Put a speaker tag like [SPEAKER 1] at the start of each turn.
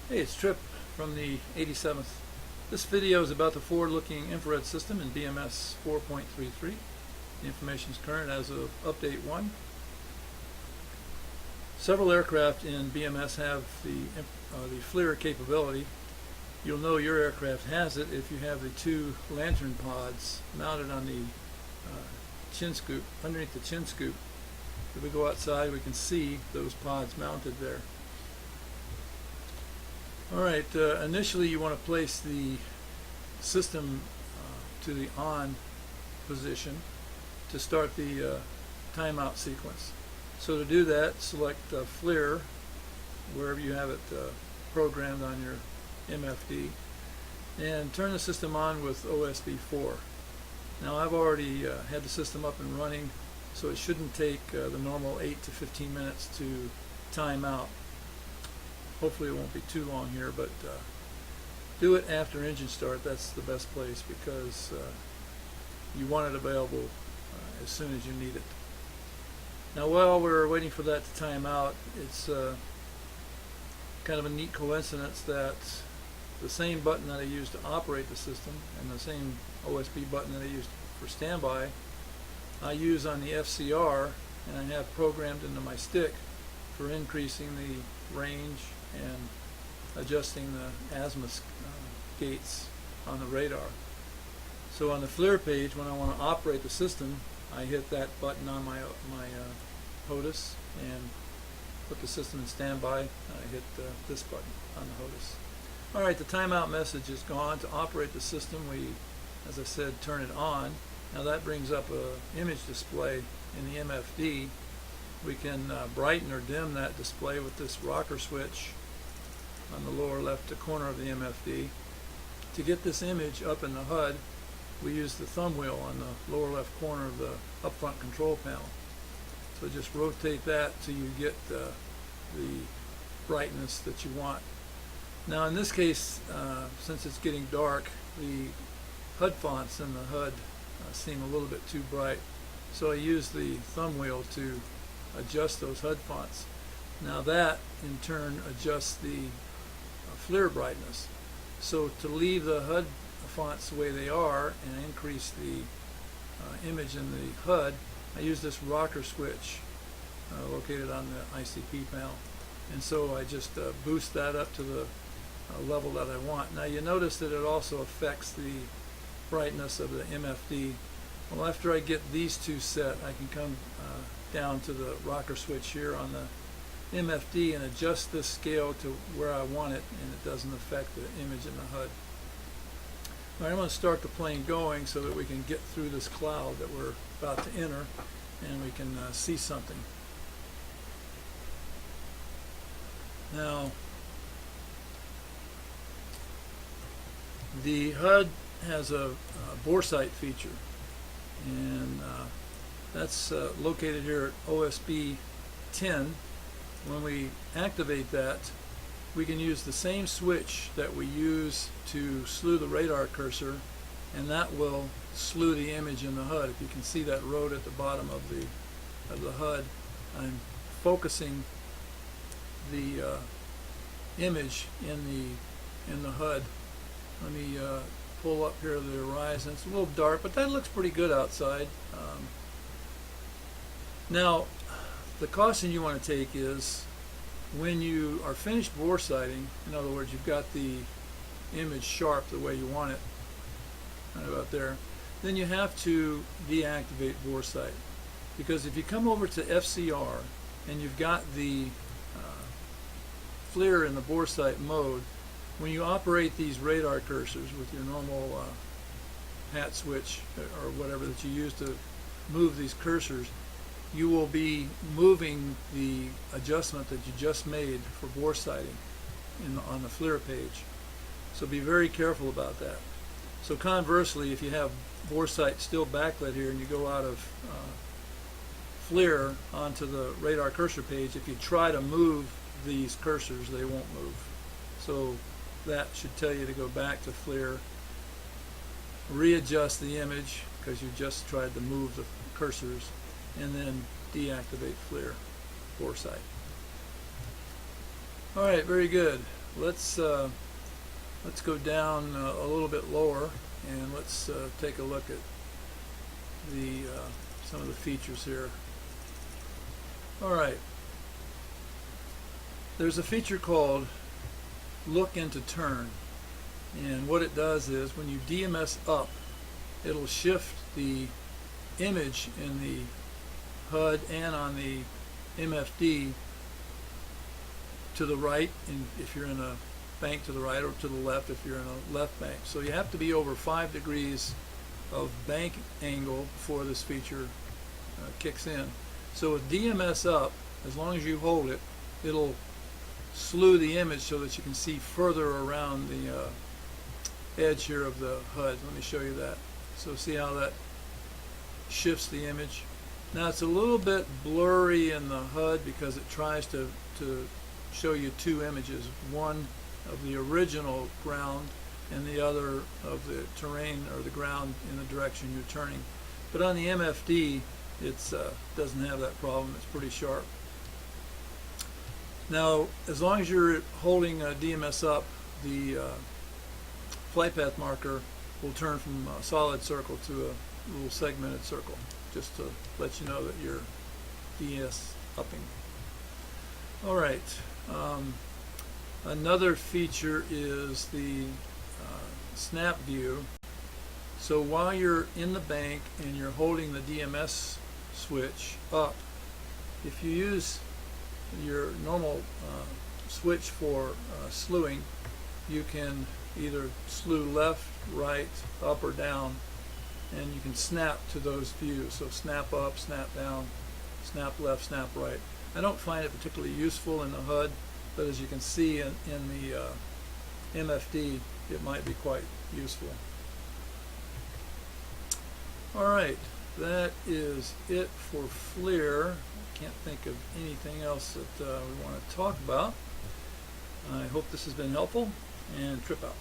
[SPEAKER 1] Hey, it's Trip from the 87th. This video is about the forward-looking infrared system in BMS 4.33. The information is current as of update 1. Several aircraft in BMS have the FLIR capability. You'll know your aircraft has it if you have the two lantern pods mounted on the chin scoop, underneath the chin scoop. If we go outside, we can see those pods mounted there. Alright, initially you want to place the system to the on position to start the timeout sequence. So to do that, select FLIR wherever you have it programmed on your MFD and turn the system on with OSB4. Now I've already had the system up and running, so it shouldn't take the normal 8 to 15 minutes to time out. Hopefully it won't be too long here, but do it after engine start. That's the best place because you want it available as soon as you need it. Now while we're waiting for that to time out, it's kind of a neat coincidence that the same button that I used to operate the system and the same OSB button that I used for standby, I use on the FCR, and I have programmed into my stick for increasing the range and adjusting the azimuth gates on the radar. So on the FLIR page, when I want to operate the system, I hit that button on my HOTUS and put the system in standby. I hit this button on the HOTUS. Alright, the timeout message is gone. To operate the system, we, as I said, turn it on. Now that brings up an image display in the MFD. We can brighten or dim that display with this rocker switch on the lower left corner of the MFD. To get this image up in the HUD, we use the thumb wheel on the lower left corner of the up-front control panel. So just rotate that till you get the brightness that you want. Now in this case, since it's getting dark, the HUD fonts in the HUD seem a little bit too bright. So I use the thumb wheel to adjust those HUD fonts. Now that in turn adjusts the FLIR brightness. So to leave the HUD fonts the way they are and increase the image in the HUD, I use this rocker switch located on the ICP panel. And so I just boost that up to the level that I want. Now you notice that it also affects the brightness of the MFD. Well, after I get these two set, I can come down to the rocker switch here on the MFD and adjust this scale to where I want it, and it doesn't affect the image in the HUD. All right, I'm going to start the plane going so that we can get through this cloud that we're about to enter and we can see something. Now, the HUD has a bore sight feature, and that's located here at OSB 10. When we activate that, we can use the same switch that we use to slew the radar cursor, and that will slew the image in the HUD. If you can see that road at the bottom of the HUD, I'm focusing the image in the HUD. Let me pull up here the horizon. It's a little dark, but that looks pretty good outside. Now, the caution you want to take is when you are finished bore sighting, in other words, you've got the image sharp the way you want it, right about there, then you have to deactivate bore sight. Because if you come over to FCR and you've got the FLIR in the bore sight mode, when you operate these radar cursors with your normal hat switch or whatever that you use to move these cursors, you will be moving the adjustment that you just made for bore sighting on the FLIR page. So be very careful about that. So conversely, if you have bore sight still backlit here and you go out of FLIR onto the radar cursor page, if you try to move these cursors, they won't move. So that should tell you to go back to FLIR, readjust the image because you just tried to move the cursors, and then deactivate FLIR bore sight. Alright, very good. let's go down a little bit lower, and let's take a look at the some of the features here. All right, there's a feature called look into turn, and what it does is when you DMS up, it'll shift the image in the HUD and on the MFD to the right, if you're in a bank, to the right, or to the left if you're in a left bank. So you have to be over 5 degrees of bank angle before this feature kicks in. So with DMS up, as long as you hold it, it'll slew the image so that you can see further around the edge here of the HUD. Let me show you that. So see how that shifts the image. Now it's a little bit blurry in the HUD because it tries to show you two images, one of the original ground and the other of the terrain or the ground in the direction you're turning. But on the MFD, it doesn't have that problem. It's pretty sharp. Now, as long as you're holding DMS up, the flight path marker will turn from a solid circle to a little segmented circle, just to let you know that you're DS upping. All right. Another feature is the snap view. So while you're in the bank and you're holding the DMS switch up, if you use your normal switch for slewing, you can either slew left, right, up, or down, and you can snap to those views. So snap up, snap down, snap left, snap right. I don't find it particularly useful in the HUD, but as you can see in the MFD, it might be quite useful. All right, that is it for FLIR. I can't think of anything else that we want to talk about. I hope this has been helpful, and trip out.